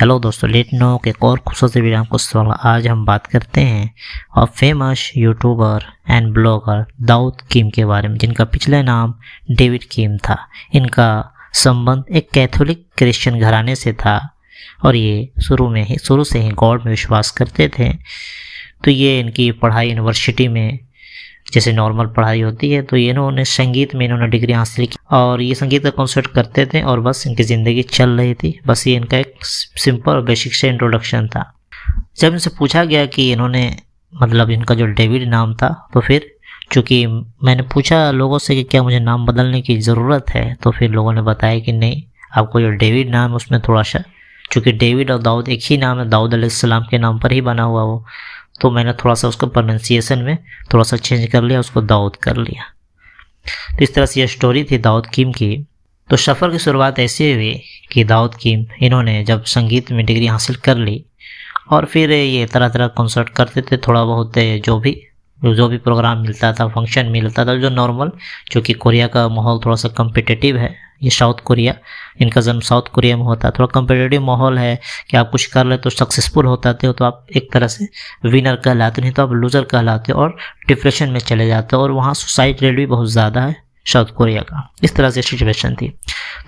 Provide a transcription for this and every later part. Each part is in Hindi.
हेलो दोस्तों, लेट नो के एक और खूबसूरत वीडियो आपको स्वागत। आज हम बात करते हैं और famous YouTuber and blogger Dawood Keem के बारे में, जिनका पिछला नाम डेविड कीम था। इनका संबंध एक कैथोलिक क्रिश्चियन घराने से था और ये शुरू से ही गॉड में विश्वास करते थे। तो ये इनकी पढ़ाई यूनिवर्सिटी में जैसे नॉर्मल पढ़ाई होती है, तो इन्होंने संगीत में डिग्री हासिल की और ये संगीत का कॉन्सर्ट करते थे और बस इनकी ज़िंदगी चल रही थी। बस ये इनका एक सिंपल और बेसिक से इंट्रोडक्शन था। जब इनसे पूछा गया कि इन्होंने इनका जो डेविड नाम था, तो फिर चूँकि मैंने पूछा लोगों से कि क्या मुझे नाम बदलने की ज़रूरत है, तो फिर लोगों ने बताया कि नहीं, आपको जो डेविड नाम है उसमें थोड़ा सा, चूँकि डेविड और दाऊद एक ही नाम है, दाऊद अलैहिस्सलाम के नाम पर ही बना हुआ वो, तो मैंने थोड़ा सा उसको प्रोनाउंसिएशन में थोड़ा सा चेंज कर लिया, उसको दाऊद कर लिया। तो इस तरह से ये स्टोरी थी दाऊद कीम की। तो सफ़र की शुरुआत ऐसे हुई कि दाऊद कीम इन्होंने जब संगीत में डिग्री हासिल कर ली और फिर ये तरह तरह कॉन्सर्ट करते थे, थोड़ा बहुत जो भी प्रोग्राम मिलता था, फंक्शन मिलता था, जो नॉर्मल, क्योंकि कोरिया का माहौल थोड़ा सा कम्पिटिटिव है। ये साउथ कोरिया, इनका जन्म साउथ कोरिया में होता है, थोड़ा कम्पिटिटिव माहौल है कि आप कुछ कर ले तो सक्सेसफुल होते हो तो आप एक तरह से विनर कहलाते, नहीं तो आप लूज़र कहलाते हो और डिप्रेशन में चले जाते हो। और वहाँ सुसाइड रेट भी बहुत ज़्यादा है साउथ कोरिया का। इस तरह से सिचुएशन थी।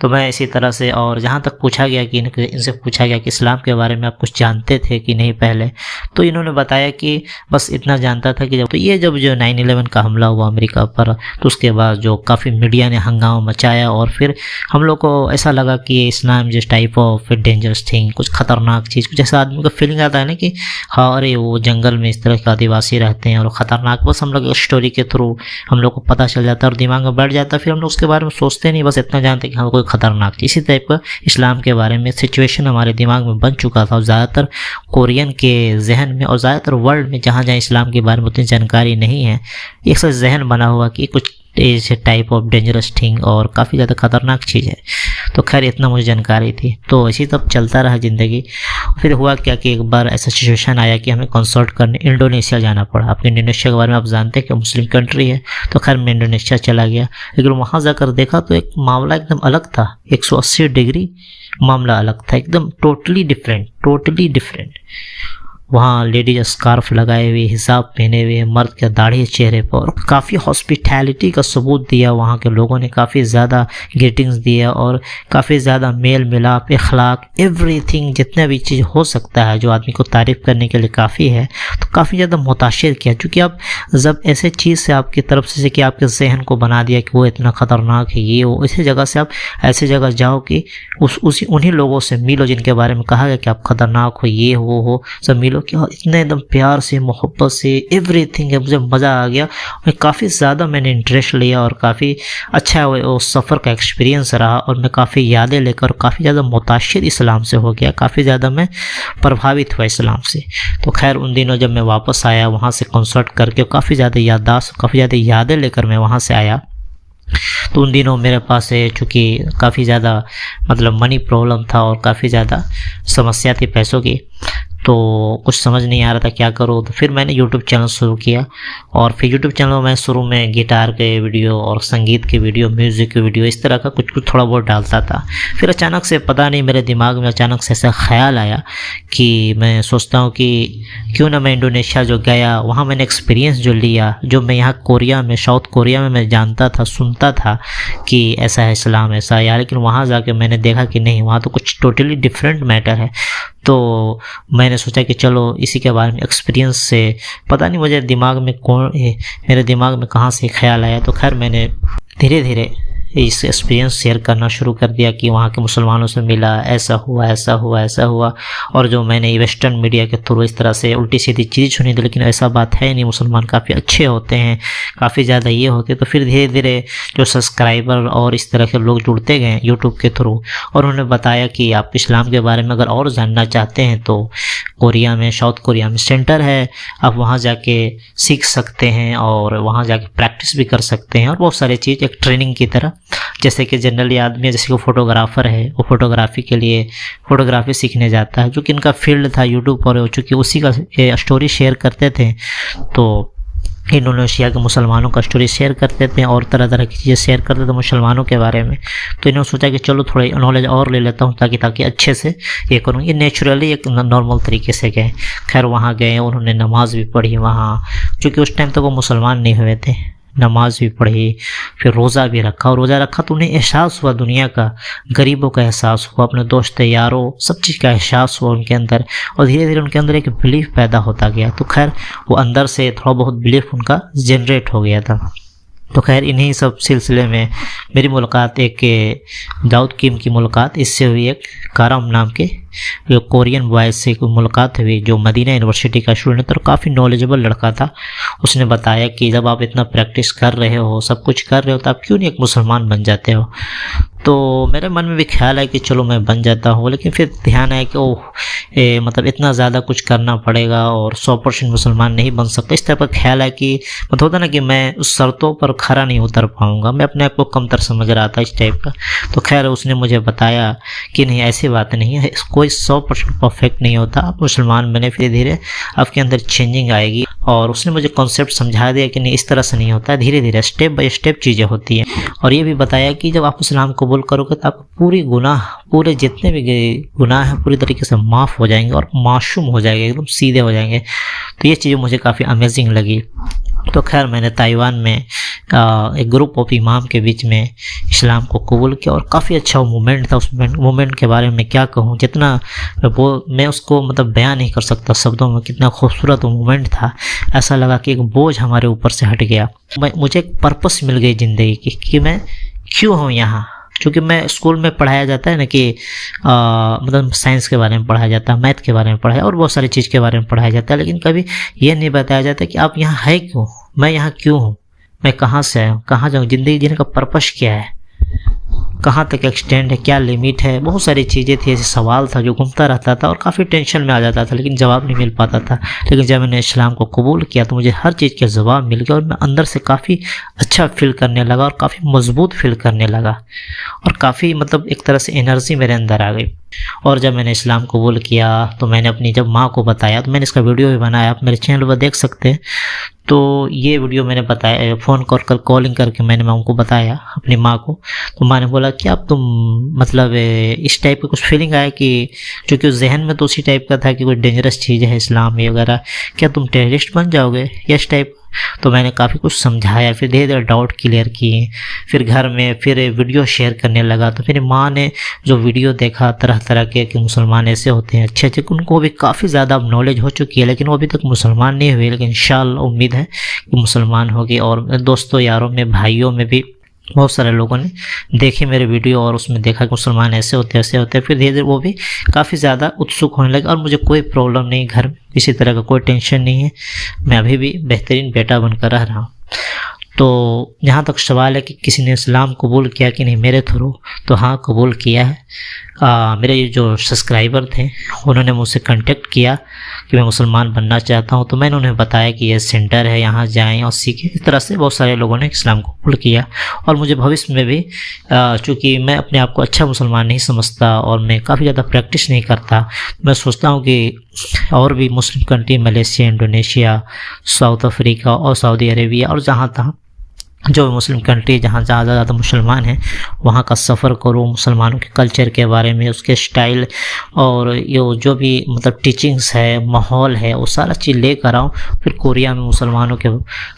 तो मैं इसी तरह से, और जहाँ तक पूछा गया कि इनसे पूछा गया कि इस्लाम के बारे में आप कुछ जानते थे कि नहीं पहले, तो इन्होंने बताया कि बस इतना जानता था कि जब जो 9/11 का हमला हुआ अमेरिका पर, तो उसके बाद जो काफ़ी मीडिया ने हंगामा मचाया और फिर हम लोग को ऐसा लगा कि इस्लाम जिस टाइप ऑफ डेंजरस थिंग, कुछ खतरनाक चीज़, कुछ ऐसा आदमी को फीलिंग आता है ना कि हाँ, अरे वो जंगल में इस तरह के आदिवासी रहते हैं और ख़तरनाक, बस हम लोग स्टोरी के थ्रू हम लोग को पता चल जाता है और दिमाग में बैठ जाता है। फिर हम लोग उसके बारे में सोचते नहीं, बस इतना जानते कि हाँ कोई खतरनाक चीज़। इसी टाइप का इस्लाम के बारे में सिचुएशन हमारे दिमाग में बन चुका था और ज़्यादातर कोरियन के जहन में और ज़्यादातर वर्ल्ड में जहाँ जहाँ इस्लाम के बारे में उतनी जानकारी नहीं है, एक सा जहन बना हुआ कि कुछ इस टाइप ऑफ डेंजरस थिंग और काफ़ी ज़्यादा खतरनाक चीज़ है। तो खैर इतना मुझे जानकारी थी, तो इसी तब चलता रहा ज़िंदगी। फिर हुआ क्या कि एक बार ऐसा सिचुएशन आया कि हमें कंसर्ट करने इंडोनेशिया जाना पड़ा। आपके इंडोनेशिया के बारे में आप जानते हैं कि मुस्लिम कंट्री है, तो खैर मैं इंडोनेशिया चला गया। लेकिन वहाँ जाकर देखा तो एक मामला एकदम अलग था, 180 डिग्री मामला अलग था, एकदम टोटली डिफरेंट। वहाँ लेडीज स्कार्फ लगाए हुए, हिजाब पहने हुए, मर्द के दाढ़ी चेहरे पर, और काफ़ी हॉस्पिटैलिटी का सबूत दिया। वहाँ के लोगों ने काफ़ी ज़्यादा ग्रीटिंग्स दिया और काफ़ी ज़्यादा मेल मिलाप, अखलाक, एवरीथिंग, जितना भी चीज़ हो सकता है जो आदमी को तारीफ़ करने के लिए काफ़ी है, तो काफ़ी ज़्यादा मुताशिर किया। क्योंकि आप जब ऐसे चीज़ से आपकी तरफ से कि आपके जहन को बना दिया कि वो इतना ख़तरनाक है, ये वो, इसी जगह से आप ऐसी जगह जाओ कि उन्हीं लोगों से मिलो जिनके बारे में कहा गया कि आप ख़तरनाक हो, ये हो, सब मिलो कि इतने एकदम प्यार से, मोहब्बत से, एवरीथिंग है। मुझे मज़ा आ गया और काफ़ी ज़्यादा मैंने इंटरेस्ट लिया और काफ़ी अच्छा वो सफ़र का एक्सपीरियंस रहा और मैं काफ़ी यादें लेकर काफ़ी ज़्यादा मुताशिर इस्लाम से हो गया, काफ़ी ज़्यादा मैं प्रभावित हुआ इस्लाम से। तो खैर उन दिनों जब मैं वापस आया वहाँ से कंसर्ट करके, काफ़ी ज़्यादा याददाश्त, काफ़ी ज़्यादा यादें लेकर मैं वहाँ से आया। तो उन दिनों मेरे पास चूँकि काफ़ी ज़्यादा मनी प्रॉब्लम था और काफ़ी ज़्यादा समस्या थी पैसों की, तो कुछ समझ नहीं आ रहा था क्या करूँ। तो फिर मैंने यूट्यूब चैनल शुरू किया और फिर यूट्यूब चैनल में मैं शुरू में गिटार के वीडियो और संगीत के वीडियो, म्यूज़िक के वीडियो, इस तरह का कुछ थोड़ा बहुत डालता था। फिर अचानक से पता नहीं मेरे दिमाग में अचानक से ऐसा ख्याल आया कि मैं सोचता हूँ कि क्यों ना मैं इंडोनेशिया जो गया, वहाँ मैंने एक्सपीरियंस जो लिया, जो मैं यहाँ कोरिया में, साउथ कोरिया में मैं जानता था, सुनता था कि ऐसा है इस्लाम, ऐसा है यार, लेकिन वहाँ जाके मैंने देखा कि नहीं, वहाँ तो कुछ टोटली डिफरेंट मैटर है। तो मैंने सोचा कि चलो इसी के बारे में एक्सपीरियंस से, पता नहीं मेरे दिमाग में कहाँ से ख्याल आया। तो खैर मैंने धीरे धीरे इस एक्सपीरियंस शेयर करना शुरू कर दिया कि वहाँ के मुसलमानों से मिला, ऐसा हुआ। और जो मैंने वेस्टर्न मीडिया के थ्रू इस तरह से उल्टी सीधी चीज़ सुनी थी, लेकिन ऐसा बात है नहीं, मुसलमान काफ़ी अच्छे होते हैं, काफ़ी ज़्यादा ये होते। तो फिर धीरे धीरे जो सब्सक्राइबर और इस तरह के लोग जुड़ते गए यूट्यूब के थ्रू, और उन्होंने बताया कि आप इस्लाम के बारे में अगर और जानना चाहते हैं तो कोरिया में, साउथ कोरिया में सेंटर है, आप वहाँ जाके सीख सकते हैं और वहाँ जाके प्रैक्टिस भी कर सकते हैं और बहुत सारी चीज़ एक ट्रेनिंग की तरह। जैसे कि जनरली आदमी, जैसे कि फोटोग्राफ़र है, वो फोटोग्राफी के लिए फोटोग्राफी सीखने जाता है, जो कि इनका फील्ड था यूट्यूब पर, चूँकि उसी का स्टोरी शेयर करते थे, तो इंडोनेशिया के मुसलमानों का स्टोरी शेयर करते थे और तरह तरह की चीज़ें शेयर करते थे मुसलमानों के बारे में। तो इन्होंने सोचा कि चलो थोड़ी नॉलेज और ले लेता हूँ ताकि अच्छे से ये करूँ। ये नेचुरली एक नॉर्मल तरीके से गए। खैर वहाँ गए, उन्होंने नमाज़ भी पढ़ी वहाँ, क्योंकि उस टाइम तक वो मुसलमान नहीं हुए थे। नमाज भी पढ़ी, फिर रोज़ा भी रखा, और रोज़ा रखा तो उन्हें एहसास हुआ दुनिया का, गरीबों का एहसास हुआ, अपने दोस्त यारों सब चीज़ का एहसास हुआ उनके अंदर, और धीरे धीरे उनके अंदर एक बिलीफ पैदा होता गया। तो खैर वो अंदर से थोड़ा बहुत बिलीफ उनका जनरेट हो गया था। तो खैर इन्हीं सब सिलसिले में मेरी मुलाकात एक दाऊद किम की मुलाकात इससे हुई, एक कारम नाम के जो कोरियन बॉय से कोई मुलाकात हुई जो मदीना यूनिवर्सिटी का स्टूडेंट था और काफ़ी नॉलेजेबल लड़का था। उसने बताया कि जब आप इतना प्रैक्टिस कर रहे हो, सब कुछ कर रहे हो, तो आप क्यों नहीं एक मुसलमान बन जाते हो। तो मेरे मन में भी ख्याल है कि चलो मैं बन जाता हूँ, लेकिन फिर ध्यान आया कि ओह मतलब इतना ज़्यादा कुछ करना पड़ेगा और 100% मुसलमान नहीं बन सकता। इस तरह का ख्याल है कि मतलब होता ना कि मैं उस शर्तों पर खरा नहीं उतर पाऊँगा, मैं अपने आप को कमतर समझ रहा था इस टाइप का। तो खैर उसने मुझे बताया कि नहीं ऐसी बात नहीं है, कोई 100% परफेक्ट नहीं होता। आप मुसलमान बने, फिर धीरे आपके अंदर चेंजिंग आएगी। और उसने मुझे कॉन्सेप्ट समझा दिया कि नहीं इस तरह से नहीं होता है, धीरे धीरे स्टेप बाय स्टेप चीज़ें होती हैं। और ये भी बताया कि जब आप इस्लाम कबूल करोगे तो आप पूरे जितने भी गुनाह हैं पूरी तरीके से माफ़ हो जाएंगे और मासूम हो जाएंगे, एकदम सीधे हो जाएंगे। तो ये चीज़ें मुझे काफ़ी अमेजिंग लगी। तो खैर मैंने ताइवान में एक ग्रुप ऑफ इमाम के बीच में इस्लाम को कबूल किया और काफ़ी अच्छा वो मोमेंट था। उस मोमेंट के बारे में क्या कहूँ, जितना वो मैं उसको मतलब बयान नहीं कर सकता शब्दों में, कितना खूबसूरत वो मोमेंट था। ऐसा लगा कि एक बोझ हमारे ऊपर से हट गया। मुझे एक पर्पस मिल गई ज़िंदगी की कि मैं क्यों हूँ यहाँ। क्योंकि मैं स्कूल में पढ़ाया जाता है ना कि मतलब साइंस के बारे में पढ़ाया जाता है, मैथ के बारे में पढ़ाया और बहुत सारी चीज़ के बारे में पढ़ाया जाता है, लेकिन कभी ये नहीं बताया जाता कि आप यहाँ है क्यों, मैं यहाँ क्यों हूँ, मैं कहाँ से आया हूँ, कहाँ जाऊँ, ज़िंदगी जीने का पर्पस क्या है, कहाँ तक एक्सटेंड है, क्या लिमिट है। बहुत सारी चीज़ें थी, ऐसे सवाल था जो घूमता रहता था और काफ़ी टेंशन में आ जाता था, लेकिन जवाब नहीं मिल पाता था। लेकिन जब मैंने इस्लाम को कबूल किया तो मुझे हर चीज़ का जवाब मिल गया और मैं अंदर से काफ़ी अच्छा फील करने लगा और काफ़ी मजबूत फील करने लगा और काफ़ी मतलब एक तरह से एनर्जी मेरे अंदर आ गई। और जब मैंने इस्लाम कबूल किया तो मैंने अपनी जब माँ को बताया, तो मैंने इसका वीडियो भी बनाया, आप मेरे चैनल पर देख सकते हैं। तो ये वीडियो मैंने बताया, फ़ोन कॉलिंग करके मैंने माँ को बताया अपनी माँ को। तो माँ ने बोला कि अब तुम मतलब इस टाइप की कुछ फीलिंग आया कि क्योंकि उस जहन में तो उसी टाइप का था कि कोई डेंजरस चीज़ है इस्लाम वगैरह, क्या तुम टेररिस्ट बन जाओगे या इस टाइप। तो मैंने काफ़ी कुछ समझाया, फिर धीरे धीरे डाउट क्लियर किए, फिर घर में फिर वीडियो शेयर करने लगा। तो मेरी माँ ने जो वीडियो देखा तरह तरह के कि मुसलमान ऐसे होते हैं अच्छे अच्छे, उनको भी काफ़ी ज़्यादा नॉलेज हो चुकी है, लेकिन वो अभी तक मुसलमान नहीं हुए, लेकिन इंशाअल्लाह उम्मीद है कि मुसलमान होगी। और दोस्तों यारों में भाइयों में भी बहुत सारे लोगों ने देखे मेरे वीडियो और उसमें देखा कि मुसलमान ऐसे होते हैं। फिर धीरे धीरे वो भी काफ़ी ज़्यादा उत्सुक होने लगे और मुझे कोई प्रॉब्लम नहीं, घर में किसी तरह का कोई टेंशन नहीं है, मैं अभी भी बेहतरीन बेटा बनकर रह रहा हूँ। तो जहाँ तक सवाल है कि किसी ने इस्लाम कबूल किया कि नहीं मेरे थ्रू, तो हाँ कबूल किया है। मेरे जो सब्सक्राइबर थे उन्होंने मुझसे कांटेक्ट किया कि मैं मुसलमान बनना चाहता हूँ, तो मैंने उन्हें बताया कि ये सेंटर है, यहाँ जाएं और सीखें। इस तरह से बहुत सारे लोगों ने इस्लाम को कबूल किया। और मुझे भविष्य में भी चूँकि मैं अपने आप को अच्छा मुसलमान नहीं समझता और मैं काफ़ी ज़्यादा प्रैक्टिस नहीं करता, मैं सोचता हूँ कि और भी Muslim country Malaysia, Indonesia, south Africa और सऊदी अरेबिया और जहाँ तहाँ जो मुस्लिम कंट्री जहाँ ज़्यादा मुसलमान हैं वहाँ का सफ़र करूँ, मुसलमानों के कल्चर के बारे में, उसके स्टाइल और ये जो भी मतलब टीचिंग्स है, माहौल है, वो सारा चीज़ लेकर आऊँ। फिर कोरिया में मुसलमानों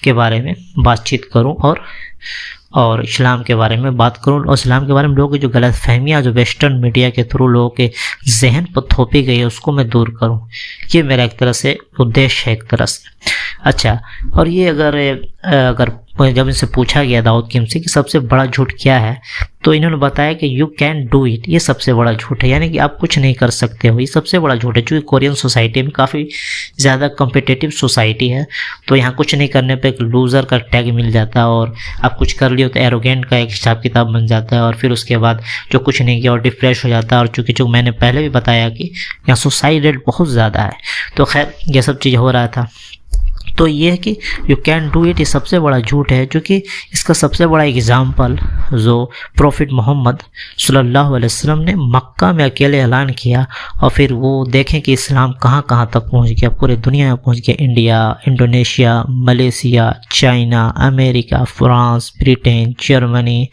के बारे में बातचीत करूँ और इस्लाम के बारे में बात करूँ और इस्लाम के बारे में लोगों की जो गलत फहमियाँ जो वेस्टर्न मीडिया के थ्रू लोगों के जहन पर थोपी गई है उसको मैं दूर करूँ। ये मेरा एक तरह से उद्देश्य है एक तरह से। अच्छा, और ये अगर जब इनसे पूछा गया दाऊद किम से कि सबसे बड़ा झूठ क्या है, तो इन्होंने बताया कि यू कैन डू इट, ये सबसे बड़ा झूठ है, यानी कि आप कुछ नहीं कर सकते हो, ये सबसे बड़ा झूठ है। क्योंकि कोरियन सोसाइटी में काफ़ी ज़्यादा कॉम्पिटिटिव सोसाइटी है, तो यहाँ कुछ नहीं करने पे एक लूज़र का टैग मिल जाता है और आप कुछ कर लियो तो एरोगेंट का एक हिसाब किताब बन जाता है और फिर उसके बाद जो कुछ नहीं किया और डिप्रेस हो जाता है। और चूँकि जो मैंने पहले भी बताया कि यहाँ सुसाइड रेट बहुत ज़्यादा है, तो खैर ये सब चीज़ हो रहा था। तो ये है कि यू कैन डू इट, ये सबसे बड़ा झूठ है, क्योंकि इसका सबसे बड़ा एग्जाम्पल जो प्रॉफिट मोहम्मद सल्लल्लाहु अलैहि वसल्लम ने मक्का में अकेले ऐलान किया, और फिर वो देखें कि इस्लाम कहाँ कहाँ तक पहुँच गया, पूरे दुनिया में पहुँच गया। India, Indonesia, Malaysia, China, America, France, Britain, Germany,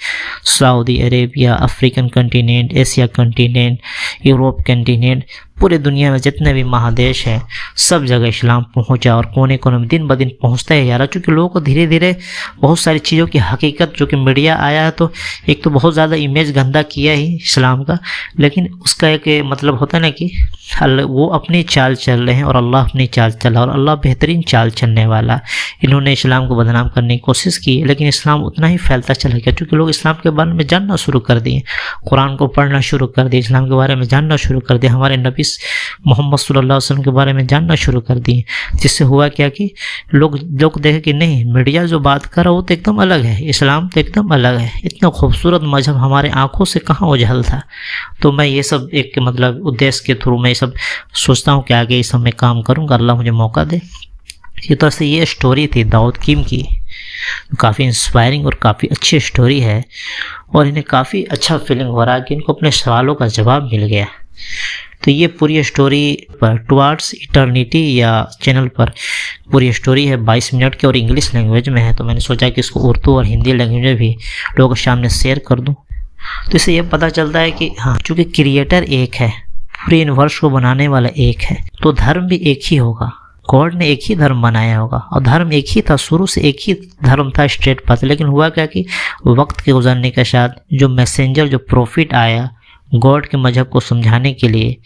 Saudi Arabia, African continent, Asia continent, Europe continent, पूरे दुनिया में जितने भी महादेश हैं सब जगह इस्लाम पहुंचा, और कोने कोने में दिन ब दिन पहुंचता है यार। क्योंकि लोगों को धीरे धीरे बहुत सारी चीज़ों की हकीकत, जो कि मीडिया आया है तो एक तो बहुत ज़्यादा इमेज गंदा किया ही इस्लाम का, लेकिन उसका एक मतलब होता है ना कि वो अपनी चाल चल रहे हैं और अल्लाह अपनी चाल चला, और अल्लाह बेहतरीन चाल चलने वाला। इन्होंने इस्लाम को बदनाम करने की कोशिश की, लेकिन इस्लाम उतना ही फैलता चला गया, क्योंकि लोग इस्लाम के बारे में जानना शुरू कर दिए, कुरान को पढ़ना शुरू कर दिए, इस्लाम के बारे में जानना शुरू कर दिया, हमारे नबी मोहम्मद सल्लल्लाहु अलैहि वसल्लम के बारे में जानना शुरू कर दिए। जिससे हुआ क्या कि लोग देखे कि नहीं, मीडिया जो बात कर रहा है वो तो एकदम अलग है, इस्लाम तो एकदम अलग है, इतना खूबसूरत मजहब हमारे आंखों से कहाँ ओझल था। तो मैं ये सब एक मतलब उद्देश्य के थ्रू मैं ये सब सोचता हूँ कि आगे इस सब में काम करूँगा, अल्लाह मुझे मौका दे। इसी तरह से ये स्टोरी थी दाऊद कीम की, काफ़ी इंस्पायरिंग और काफ़ी अच्छी स्टोरी है, और इन्हें काफ़ी अच्छा फीलिंग हो रहा है कि इनको अपने सवालों का जवाब मिल गया। तो ये पूरी स्टोरी पर टुवर्ड्स इटर्निटी या चैनल पर पूरी स्टोरी है, 22 मिनट की, और इंग्लिश लैंग्वेज में है। तो मैंने सोचा कि इसको उर्दू और हिंदी लैंग्वेज में भी लोगों के सामने शेयर कर दूं। तो इससे ये पता चलता है कि हाँ, चूँकि क्रिएटर एक है, पूरे यूनिवर्स को बनाने वाला एक है, तो धर्म भी एक ही होगा। गॉड ने एक ही धर्म बनाया होगा, और धर्म एक ही था, शुरू से एक ही धर्म था, स्ट्रेट पाथ। लेकिन हुआ क्या कि वक्त के गुजरने के साथ जो मैसेंजर, जो प्रॉफिट आया गॉड के मजहब को समझाने के लिए,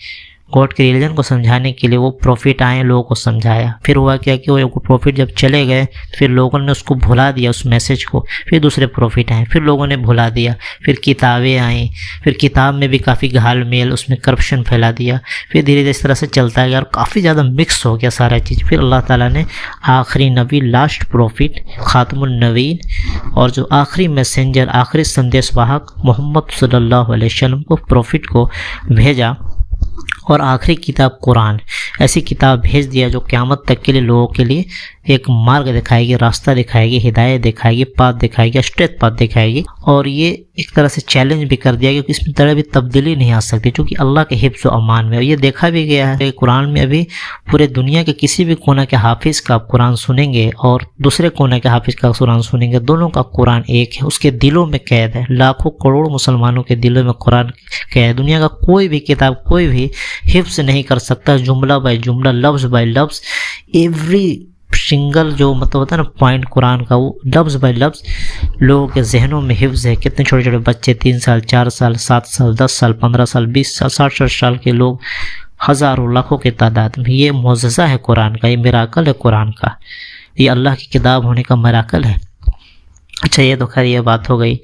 गॉड के रिलीजन को समझाने के लिए, वो प्रॉफिट आए, लोगों को समझाया। फिर हुआ क्या कि वो प्रॉफिट जब चले गए, फिर लोगों ने उसको भुला दिया, उस मैसेज को। फिर दूसरे प्रॉफिट आए, फिर लोगों ने भुला दिया। फिर किताबें आई, फिर किताब में भी काफ़ी घाल मेल, उसमें करप्शन फैला दिया। फिर धीरे धीरे इस तरह से चलता गया, और काफ़ी ज़्यादा मिक्स हो गया सारा चीज़। फिर अल्लाह ताला ने आखिरी नबी, लास्ट प्रॉफिट, खातमुन नबीन, और जो आखिरी मैसेंजर, आखिरी संदेशवाहक मोहम्मद सल्लल्लाहु अलैहि वसल्लम को, प्रॉफिट को भेजा, और आखिरी किताब कुरान, ऐसी किताब भेज दिया जो क़यामत तक के लिए लोगों के लिए एक मार्ग दिखाएगी, रास्ता दिखाएगी, हिदायत दिखाएगी, पाथ दिखाएगी, स्ट्रेट पाथ दिखाएगी। और ये एक तरह से चैलेंज भी कर दिया क्योंकि इसमें तरह भी तब्दीली नहीं आ सकती, क्योंकि अल्लाह के हिफ्ज़ व अमान में। और ये देखा भी गया है कुरान में, अभी पूरे दुनिया के किसी भी कोना के हाफिज़ का आप कुरान सुनेंगे और दूसरे कोने के हाफिज़ का कुरान सुनेंगे, दोनों का कुरान एक है, उसके दिलों में कैद है। लाखों करोड़ मुसलमानों के दिलों में कुरान कैद है। दुनिया का कोई भी किताब, कोई भी हिफ्ज़ नहीं कर सकता, जुमला बाय जुमला, लफ्ज़ बाय लफ्ज़, एवरी सिंगल जो मतलब होता है ना पॉइंट कुरान का, वो लफ्ज़ बाय लफ्ज़ लोगों के जहनों में हिफ्ज़ है। कितने छोटे छोटे बच्चे, 3 साल, 4 साल, 7 साल, 10 साल, 15 साल, 20 साल, 60 साल के लोग, हज़ारों लाखों की तादाद में। ये मुअज़्ज़ज़ा है कुरान का, ये मिराकल है कुरान का, ये अल्लाह की किताब होने का मिराकल है। अच्छा, ये तो खैर ये बात हो गई।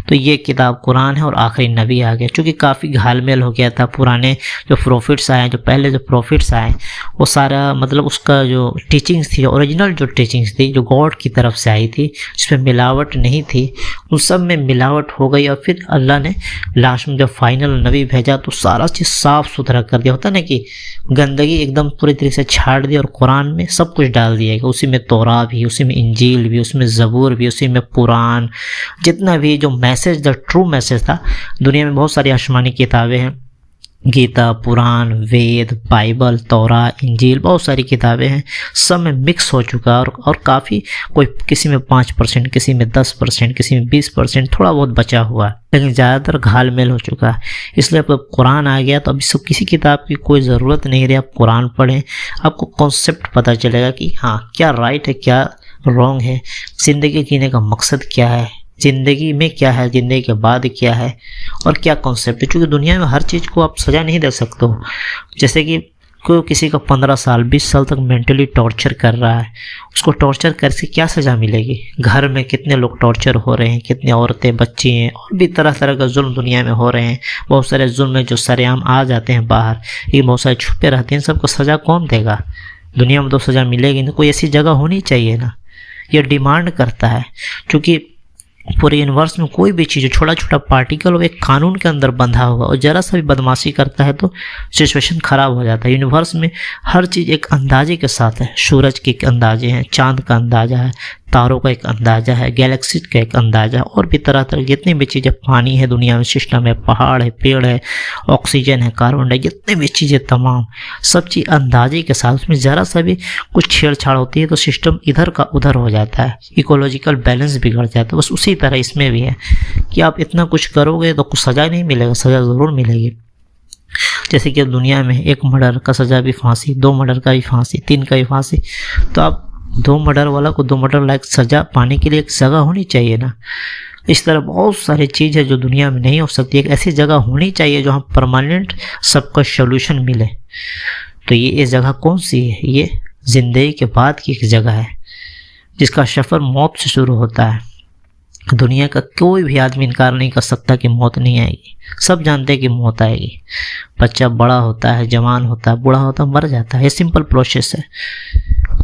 तो ये किताब कुरान है और आखिरी नबी आ गया, क्योंकि काफ़ी घालमेल हो गया था। पुराने जो प्रॉफिट्स आए, जो पहले जो प्रॉफिट्स आए, वो सारा मतलब उसका जो टीचिंग्स थी, ओरिजिनल जो टीचिंग्स थी, जो गॉड की तरफ से आई थी, जिसमें मिलावट नहीं थी, उन सब में मिलावट हो गई। और फिर अल्लाह ने लास्ट में जब फाइनल नबी भेजा तो सारा चीज़ साफ़ सुथरा कर दिया। होता ना कि गंदगी एकदम पूरी तरीके से छाड़ दी, और कुरान में सब कुछ डाल दिया गया। उसी में तौरात भी, उसी में इंजील भी, उसमें ज़बूर भी, उसी में कुरान, जितना भी जो मैसेज, द ट्रू मैसेज था। दुनिया में बहुत सारी आसमानी किताबें हैं, गीता, पुराण, वेद, बाइबल, तौरा, इंजील, बहुत सारी किताबें हैं, सब में मिक्स हो चुका है। और काफ़ी, कोई किसी में 5%, किसी में 10%, किसी में 20%, थोड़ा बहुत बचा हुआ है, लेकिन ज़्यादातर घाल मेल हो चुका है। इसलिए अब कुरान आ गया तो अभी सब किसी किताब की कोई ज़रूरत नहीं रही। आप कुरान पढ़ें, आपको कॉन्सेप्ट पता चलेगा कि हाँ, क्या राइट है, क्या रॉन्ग है, ज़िंदगी जीने का मकसद क्या है, ज़िंदगी में क्या है, ज़िंदगी के बाद क्या है, और क्या कॉन्सेप्ट है। क्योंकि दुनिया में हर चीज़ को आप सज़ा नहीं दे सकते हो। जैसे कि कोई किसी का 15 साल 20 साल तक मेंटली टॉर्चर कर रहा है, उसको टॉर्चर करके क्या सज़ा मिलेगी। घर में कितने लोग टॉर्चर हो रहे हैं, कितनी औरतें, बच्ची हैं, और भी तरह तरह का जुल्म दुनिया में हो रहे हैं। बहुत सारे जुल्म में जो सरेआम आ जाते हैं बाहर, ये बहुत सारे छुपे रहते हैं। सबको सज़ा कौन देगा? दुनिया में तो सज़ा मिलेगी ना, कोई ऐसी जगह होनी चाहिए ना। ये डिमांड करता है, क्योंकि पूरे यूनिवर्स में कोई भी चीज़, छोटा छोटा पार्टिकल वो एक कानून के अंदर बंधा होगा और ज़रा सा भी बदमाशी करता है तो सिचुएशन ख़राब हो जाता है। यूनिवर्स में हर चीज़ एक अंदाजे के साथ है। सूरज के एक अंदाजे हैं, चांद का अंदाज़ा है, तारों का एक अंदाज़ा है, गैलेक्सी का एक अंदाज़ा है, और भी तरह तरह जितनी भी चीज़ें, पानी है दुनिया में, सिस्टम है, पहाड़ है, पेड़ है, ऑक्सीजन है, कार्बन डाइऑक्साइड, जितनी भी चीज़ें तमाम सब चीज़ अंदाजे के साथ। उसमें ज़रा सा भी कुछ छेड़छाड़ होती है तो सिस्टम इधर का उधर हो जाता है, इकोलॉजिकल बैलेंस बिगड़ जाता है। बस उसी तरह इसमें भी है कि आप इतना कुछ करोगे तो कुछ सज़ा नहीं मिलेगा, सज़ा ज़रूर मिलेगी। जैसे कि दुनिया में एक मर्डर का सज़ा भी फांसी, 2 मर्डर का भी फांसी, 3 का भी फांसी, तो आप 2 मर्डर वाला को 2 मर्डर लायक सज़ा पाने के लिए एक जगह होनी चाहिए ना। इस तरह बहुत सारी चीज़ है जो दुनिया में नहीं हो सकती। एक ऐसी जगह होनी चाहिए जहाँ परमानेंट सबका सोल्यूशन मिले। तो ये जगह कौन सी है? ये ज़िंदगी के बाद की एक जगह है जिसका सफ़र मौत से शुरू होता है। दुनिया का कोई भी आदमी इनकार नहीं कर सकता कि मौत नहीं आएगी। सब जानते हैं कि मौत आएगी। बच्चा बड़ा होता है, जवान होता है, बूढ़ा होता है, मर जाता है। ये सिंपल प्रोसेस है।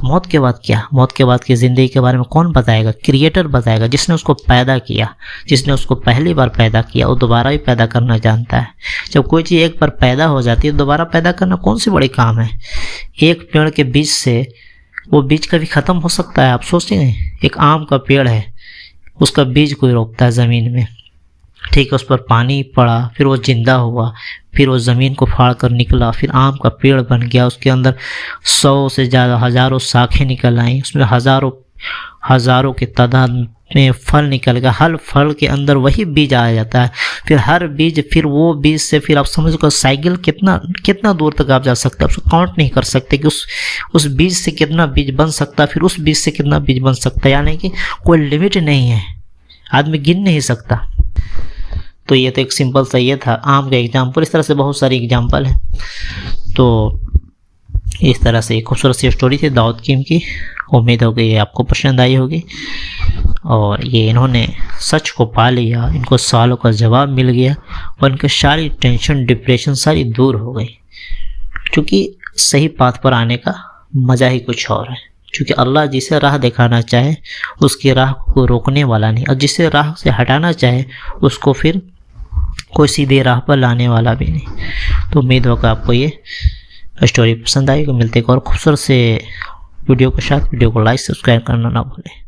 मौत के बाद क्या? मौत के बाद की ज़िंदगी के बारे में कौन बताएगा? क्रिएटर बताएगा, जिसने उसको पैदा किया, जिसने उसको पहली बार पैदा किया वो दोबारा भी पैदा करना जानता है। जब कोई चीज़ एक बार पैदा हो जाती है दोबारा पैदा करना कौन सी बड़ी काम है? एक पेड़ के बीज से वो बीज कभी ख़त्म हो सकता है? आप सोचते हैं, एक आम का पेड़ है, उसका बीज कोई रोपता है ज़मीन में, ठीक है, उस पर पानी पड़ा, फिर वो जिंदा हुआ, फिर वो ज़मीन को फाड़ कर निकला, फिर आम का पेड़ बन गया, उसके अंदर 100 से ज़्यादा हज़ारों शाखें निकल आई, उसमें हज़ारों के तादाद में फल निकल गया। हर फल के अंदर वही बीज आ जाता है, फिर हर बीज, फिर वो बीज से फिर आप समझो साइकिल कितना दूर तक आप जा सकते हैं। आप उसको काउंट नहीं कर सकते कि उस बीज से कितना बीज बन सकता है, फिर उस बीज से कितना बीज बन सकता है, यानी कि कोई लिमिट नहीं है, आदमी गिन नहीं सकता। तो ये तो एक सिंपल सा ये था आम का एग्जाम्पल। इस तरह से बहुत सारी एग्जाम्पल है। तो इस तरह से एक खूबसूरत सी स्टोरी थी दाऊद कीम की। उम्मीद हो गई आपको पसंद आई होगी। और ये इन्होंने सच को पा लिया, इनको सवालों का जवाब मिल गया और इनकी सारी टेंशन, डिप्रेशन सारी दूर हो गई। क्योंकि सही पाथ पर आने का मज़ा ही कुछ और है। क्योंकि अल्लाह जिसे राह दिखाना चाहे उसकी राह को रोकने वाला नहीं, और जिसे राह से हटाना चाहे उसको फिर कोई सीधे राह पर लाने वाला भी नहीं। तो उम्मीद होगा आपको ये स्टोरी पसंद आएगी। मिलते एक और खूबसूरत से वीडियो के साथ। वीडियो को लाइक, सब्सक्राइब करना ना भूलें।